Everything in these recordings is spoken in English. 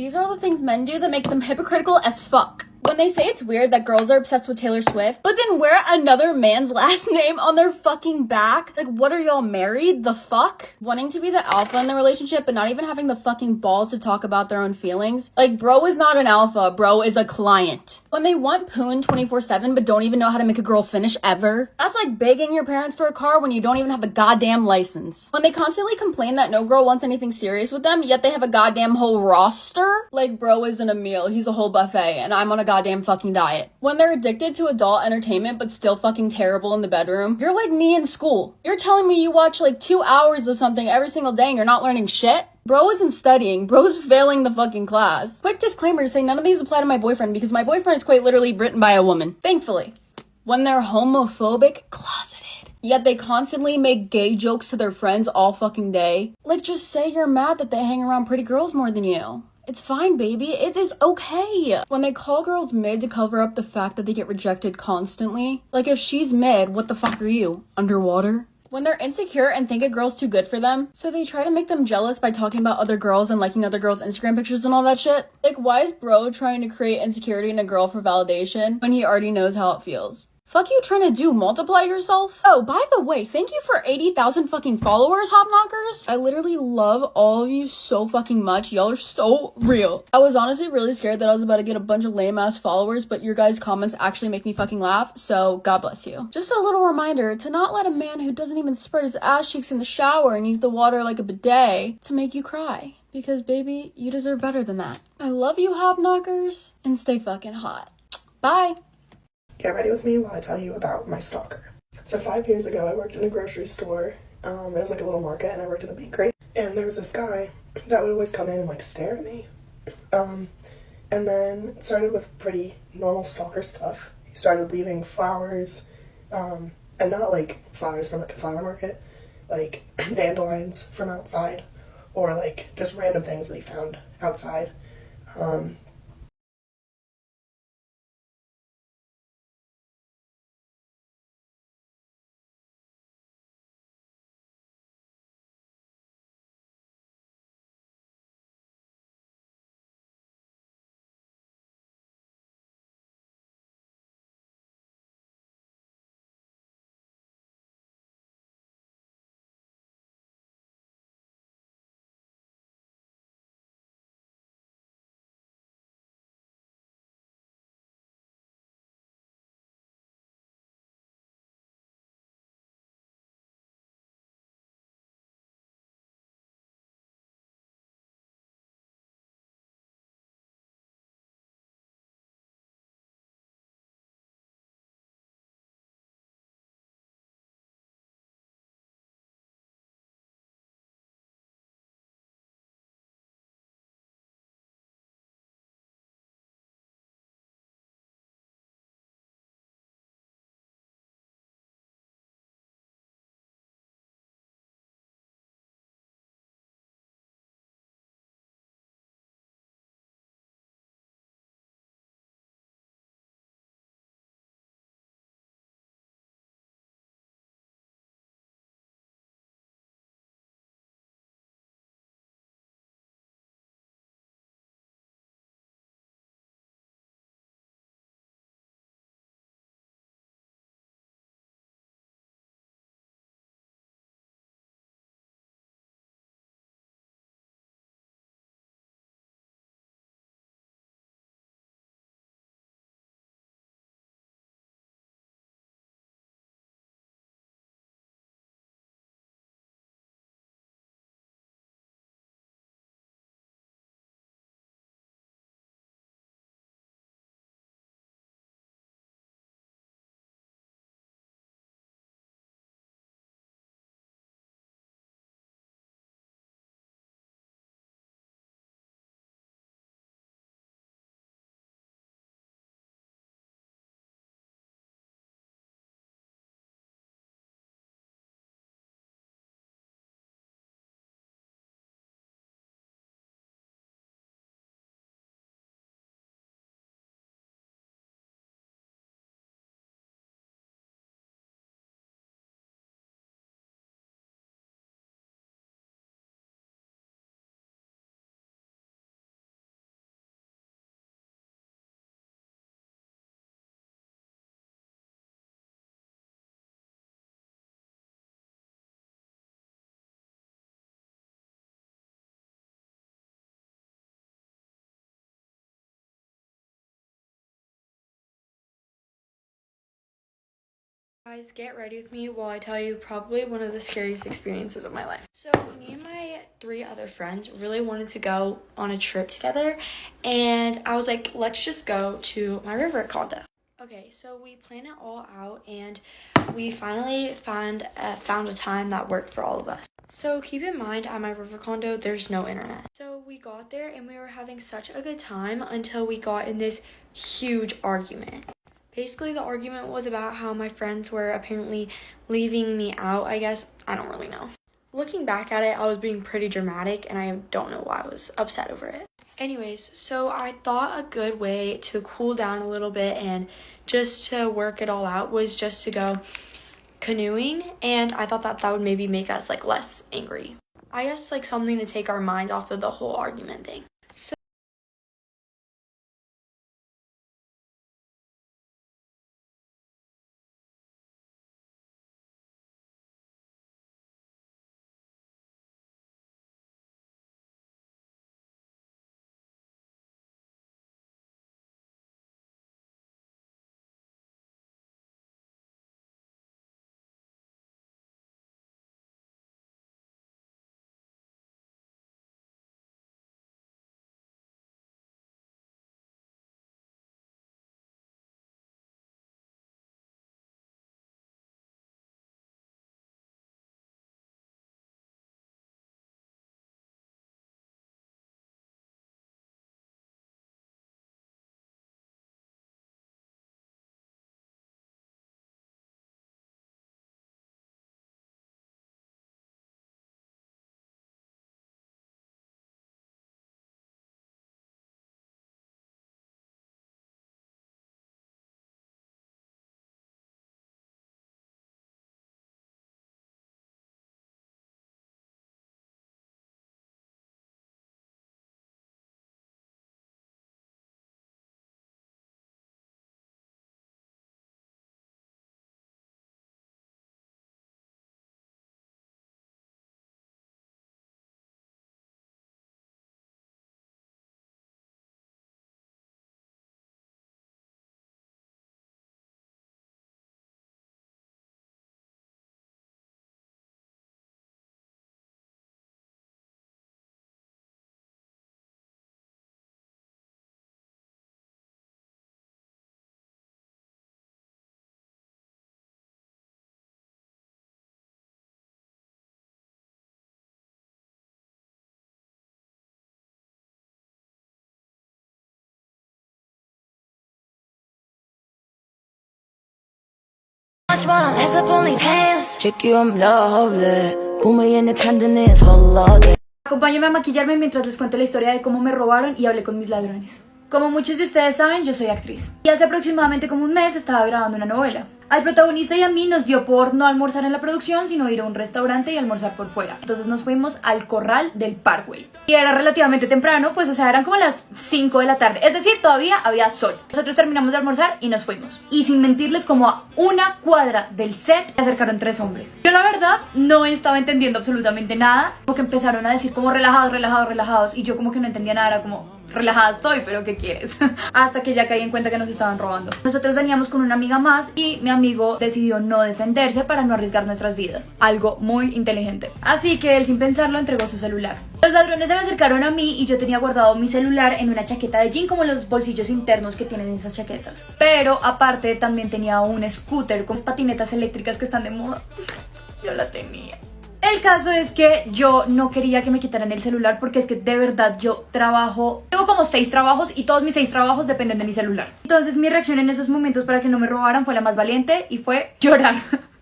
These are all the things men do that make them hypocritical as fuck. When they say it's weird that girls are obsessed with Taylor Swift, but then wear another man's last name on their fucking back. Like, what are y'all, married? The fuck? Wanting to be the alpha in the relationship, but not even having the fucking balls to talk about their own feelings. Like, bro is not an alpha, bro is a client. When they want poon 24/7, but don't even know how to make a girl finish ever. That's like begging your parents for a car when you don't even have a goddamn license. When they constantly complain that no girl wants anything serious with them, yet they have a goddamn whole roster. Like, bro isn't a meal, he's a whole buffet, and I'm on a goddamn fucking diet. When they're addicted to adult entertainment but still fucking terrible in the bedroom, you're like me in school. You're telling me you watch like 2 hours of something every single day and you're not learning shit? Bro isn't studying, bro's failing the fucking class. Quick disclaimer to say none of these apply to my boyfriend because my boyfriend is quite literally written by a woman. Thankfully. When they're homophobic, closeted, yet they constantly make gay jokes to their friends all fucking day. Like, just say you're mad that they hang around pretty girls more than you. It's fine, baby. It is okay. When they call girls mid to cover up the fact that they get rejected constantly. Like, if she's mid, what the fuck are you? Underwater? When they're insecure and think a girl's too good for them, so they try to make them jealous by talking about other girls and liking other girls' Instagram pictures and all that shit. Like, why is bro trying to create insecurity in a girl for validation when he already knows how it feels? Fuck you trying to do, multiply yourself? Oh, by the way, thank you for 80,000 fucking followers, Hopknockers. I literally love all of you so fucking much. Y'all are so real. I was honestly really scared that I was about to get a bunch of lame-ass followers, but your guys' comments actually make me fucking laugh, so God bless you. Just a little reminder to not let a man who doesn't even spread his ass cheeks in the shower and use the water like a bidet to make you cry. Because, baby, you deserve better than that. I love you, Hopknockers, and stay fucking hot. Bye! Get ready with me while I tell you about my stalker. So 5 years ago, I worked in a grocery store. It was like a little market, and I worked in the bakery. And there was this guy that would always come in and like stare at me. And then it started with pretty normal stalker stuff. He started leaving flowers, and not like flowers from like a flower market, like dandelions from outside, or like just random things that he found outside. Guys, get ready with me while I tell you probably one of the scariest experiences of my life. So me and my 3 other friends really wanted to go on a trip together, and I was like, let's just go to my river condo. Okay, so we planned it all out, and we finally found a time that worked for all of us. So keep in mind, at my river condo, there's no internet. So we got there and we were having such a good time until we got in this huge argument. Basically, the argument was about how my friends were apparently leaving me out, I guess. I don't really know. Looking back at it, I was being pretty dramatic, and I don't know why I was upset over it. Anyways, so I thought a good way to cool down a little bit and just to work it all out was just to go canoeing, and I thought that would maybe make us like less angry. I guess like something to take our minds off of the whole argument thing. Acompáñame a maquillarme mientras les cuento la historia de cómo me robaron y hablé con mis ladrones. Como muchos de ustedes saben, yo soy actriz. Y hace aproximadamente como un mes estaba grabando una novela. Al protagonista y a mí nos dio por no almorzar en la producción, sino ir a un restaurante y almorzar por fuera. Entonces nos fuimos al corral del Parkway. Y era relativamente temprano, pues o sea, eran como las 5 de la tarde. Es decir, todavía había sol. Nosotros terminamos de almorzar y nos fuimos. Y sin mentirles, como a una cuadra del set, se acercaron 3 hombres. Yo la verdad no estaba entendiendo absolutamente nada. Como que empezaron a decir como relajados, relajados, relajados. Y yo como que no entendía nada, era como... relajada estoy, pero ¿qué quieres? Hasta que ya caí en cuenta que nos estaban robando. Nosotros veníamos con una amiga más y mi amigo decidió no defenderse para no arriesgar nuestras vidas. Algo muy inteligente. Así que él, sin pensarlo, entregó su celular. Los ladrones se me acercaron a mí y yo tenía guardado mi celular en una chaqueta de jean, como los bolsillos internos que tienen esas chaquetas. Pero aparte también tenía un scooter con patinetas eléctricas que están de moda. Yo la tenía. El caso es que yo no quería que me quitaran el celular porque es que de verdad yo trabajo, tengo como 6 trabajos y todos mis 6 trabajos dependen de mi celular. Entonces mi reacción en esos momentos para que no me robaran fue la más valiente y fue llorar.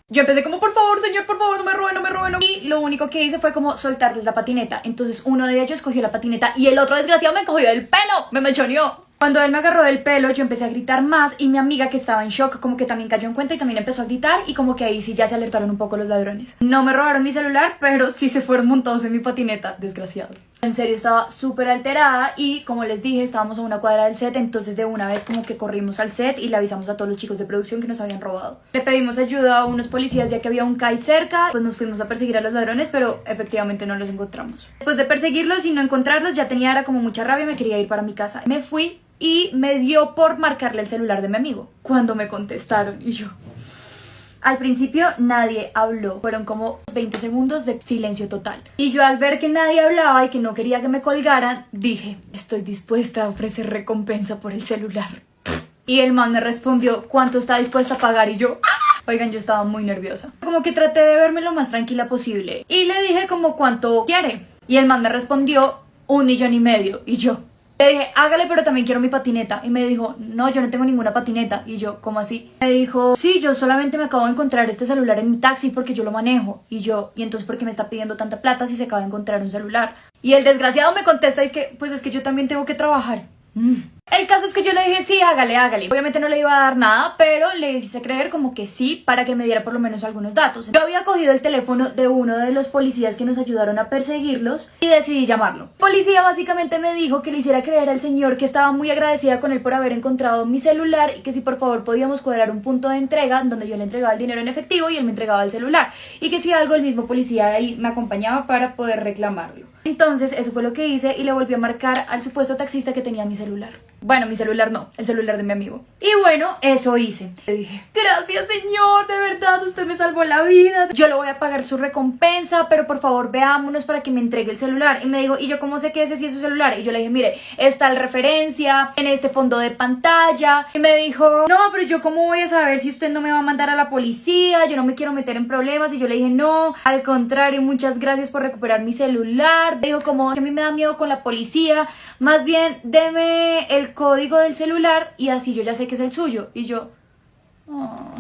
Yo empecé como, por favor, señor, por favor, no me roben, no me roben. Y lo único que hice fue como soltarles la patineta. Entonces uno de ellos cogió la patineta y el otro desgraciado me cogió del pelo, me mechoneó. Cuando él me agarró del pelo, yo empecé a gritar más y mi amiga, que estaba en shock, como que también cayó en cuenta y también empezó a gritar, y como que ahí sí ya se alertaron un poco los ladrones. No me robaron mi celular, pero sí se fueron montados en mi patineta, desgraciados. En serio, estaba súper alterada y, como les dije, estábamos a una cuadra del set, entonces de una vez como que corrimos al set y le avisamos a todos los chicos de producción que nos habían robado. Le pedimos ayuda a unos policías ya que había un CAI cerca, pues nos fuimos a perseguir a los ladrones, pero efectivamente no los encontramos. Después de perseguirlos y no encontrarlos, ya tenía era como mucha rabia, me quería ir para mi casa. Me fui y me dio por marcarle el celular de mi amigo cuando me contestaron y yo... Al principio nadie habló, fueron como 20 segundos de silencio total. Y yo al ver que nadie hablaba y que no quería que me colgaran, dije, estoy dispuesta a ofrecer recompensa por el celular. Y el man me respondió, ¿cuánto está dispuesta a pagar? Y yo, ¡ah! Oigan, yo estaba muy nerviosa. Como que traté de verme lo más tranquila posible. Y le dije como, ¿cuánto quiere? Y el man me respondió, 1,5 millones. Y yo le dije, hágale, pero también quiero mi patineta. Y me dijo, no, yo no tengo ninguna patineta. Y yo, ¿cómo así? Me dijo, sí, yo solamente me acabo de encontrar este celular en mi taxi porque yo lo manejo. Y yo, ¿y entonces por qué me está pidiendo tanta plata si se acaba de encontrar un celular? Y el desgraciado me contesta, pues es que yo también tengo que trabajar. El caso es que yo le dije, sí, hágale, hágale. Obviamente no le iba a dar nada, pero le hice creer como que sí, para que me diera por lo menos algunos datos. Yo había cogido el teléfono de uno de los policías que nos ayudaron a perseguirlos y decidí llamarlo. El policía básicamente me dijo que le hiciera creer al señor que estaba muy agradecida con él por haber encontrado mi celular y que si por favor podíamos cuadrar un punto de entrega donde yo le entregaba el dinero en efectivo y él me entregaba el celular. Y que si algo el mismo policía ahí me acompañaba para poder reclamarlo. Entonces eso fue lo que hice y le volví a marcar al supuesto taxista que tenía mi celular. Bueno, mi celular no, el celular de mi amigo. Y bueno, eso hice. Le dije, gracias señor, de verdad, usted me salvó la vida. Yo le voy a pagar su recompensa, pero por favor veámonos para que me entregue el celular. Y me dijo, ¿y yo cómo sé que ese sí es su celular? Y yo le dije, mire, está la referencia en este fondo de pantalla. Y me dijo, no, pero yo cómo voy a saber si usted no me va a mandar a la policía, yo no me quiero meter en problemas. Y yo le dije, no, al contrario, muchas gracias por recuperar mi celular. Dijo como, que a mí me da miedo con la policía, más bien deme el código del celular y así yo ya sé que es el suyo. Y yo, oh,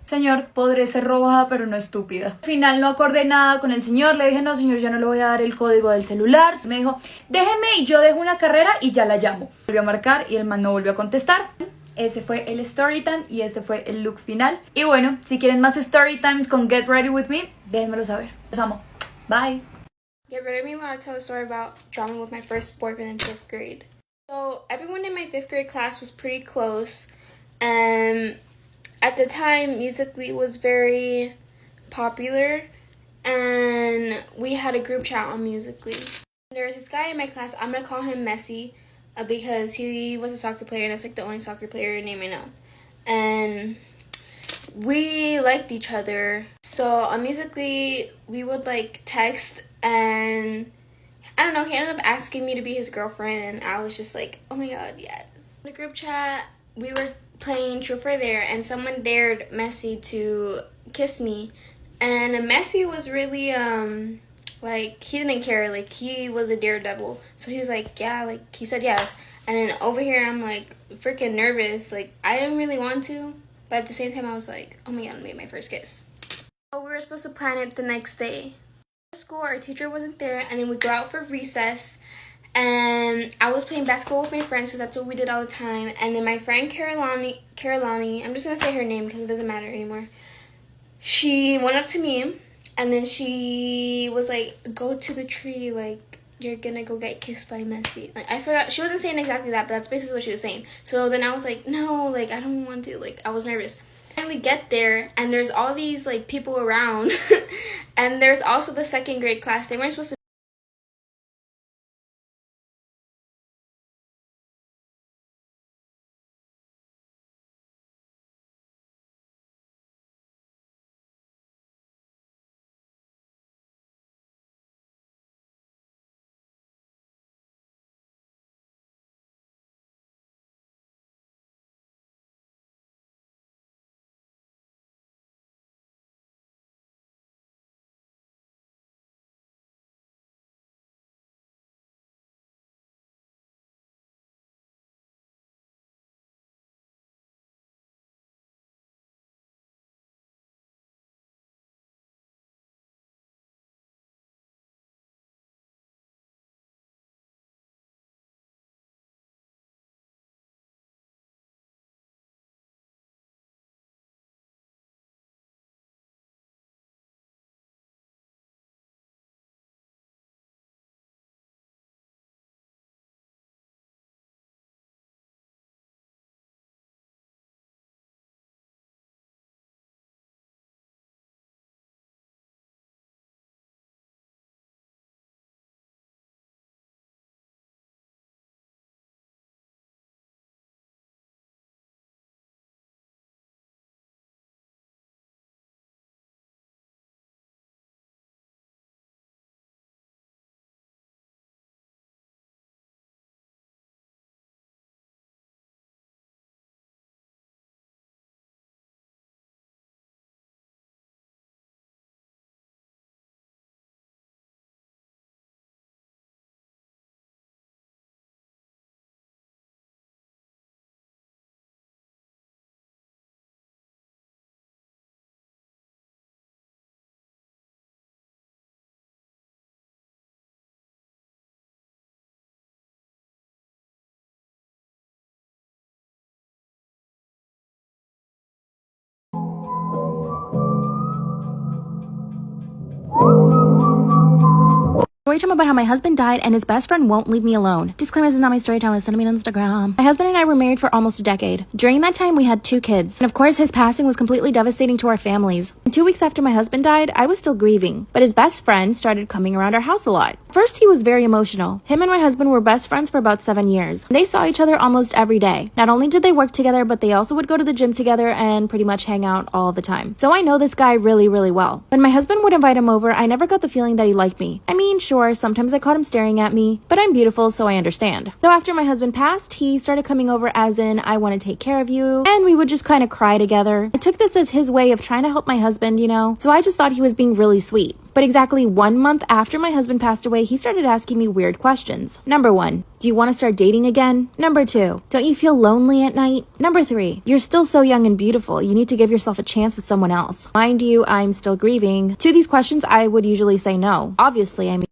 señor, podré ser robada pero no estúpida. Al final no acordé nada con el señor, le dije, no señor, yo no le voy a dar el código del celular. Me dijo, déjeme y yo dejo una carrera y ya la llamo. Volvió a marcar y el man no volvió a contestar. Ese fue el story time y este fue el look final. Y bueno, si quieren más story times con Get Ready With Me, déjenmelo saber. Los amo. Bye. Get Ready With Me, I want to tell a story about drama with my first boyfriend in 5th grade. So everyone in my 5th grade class was pretty close, and at the time Musical.ly was very popular, and we had a group chat on Musical.ly. There was this guy in my class, I'm gonna call him Messi, because he was a soccer player, and that's like the only soccer player name I know. And we liked each other, so on Musical.ly we would like text, and I don't know, he ended up asking me to be his girlfriend, and I was just like, oh my god, yes. In the group chat, we were playing Truth or Dare, and someone dared Messi to kiss me, and Messi was really, like, he didn't care, like, he was a daredevil, so he was like, yeah, like, he said yes, and then over here, I'm, like, freaking nervous, like, I didn't really want to, but at the same time, I was like, oh my god, I made my first kiss. So we were supposed to plan it the next day. At school, our teacher wasn't there, and then we go out for recess, and I was playing basketball with my friends because that's what we did all the time. And then my friend Carolani, I'm just gonna say her name because it doesn't matter anymore. She went up to me, and then she was like, "Go to the tree, like you're gonna go get kissed by Messi." Like I forgot, she wasn't saying exactly that, but that's basically what she was saying. So then I was like, "No, like I don't want to." Like I was nervous. Finally get there, and there's all these like people around, and there's also the 2nd grade class. They weren't supposed to Story time about how my husband died and his best friend won't leave me alone. Disclaimer, this is not my story time, send me on Instagram. My husband and I were married for almost a decade. During that time, we had 2 kids. And of course, his passing was completely devastating to our families. And 2 weeks after my husband died, I was still grieving. But his best friend started coming around our house a lot. First, he was very emotional. Him and my husband were best friends for about 7 years. They saw each other almost every day. Not only did they work together, but they also would go to the gym together and pretty much hang out all the time. So I know this guy really, really well. When my husband would invite him over, I never got the feeling that he liked me. I mean, sure, sometimes I caught him staring at me, but I'm beautiful, so I understand. So after my husband passed, he started coming over as in, I want to take care of you, and we would just kind of cry together. I took this as his way of trying to help my husband, you know, so I just thought he was being really sweet. But exactly 1 month after my husband passed away, he started asking me weird questions. Number 1, do you want to start dating again? Number 2, don't you feel lonely at night? Number 3, you're still so young and beautiful. You need to give yourself a chance with someone else. Mind you, I'm still grieving. To these questions, I would usually say no. Obviously, I mean,